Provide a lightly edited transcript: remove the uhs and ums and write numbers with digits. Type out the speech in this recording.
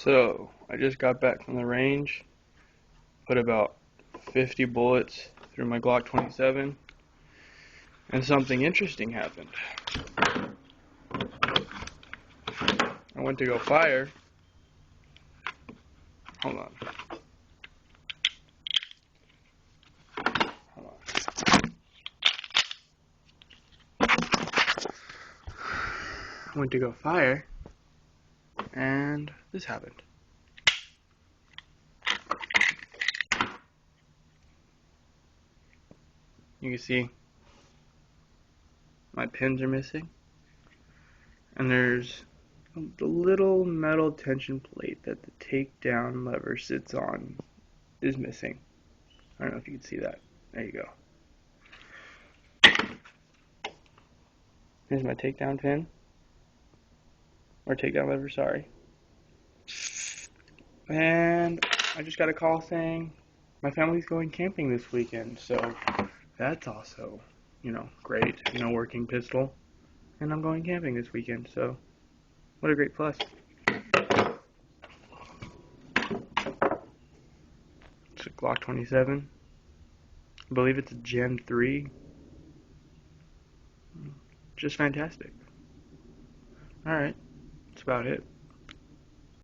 So, I just got back from the range, put about 50 bullets through my Glock 27, and something interesting happened. I went to go fire. Hold on. I went to go fire, and this happened. You can see my pins are missing, and there's the little metal tension plate that the takedown lever sits on is missing. I don't know if you can see that. There you go. Here's my takedown pin, or takedown lever, sorry. And I just got a call saying my family's going camping this weekend, so that's also, great. Working pistol. And I'm going camping this weekend, so what a great plus. It's a Glock 27. I believe it's a Gen 3. Just fantastic. Alright, that's about it.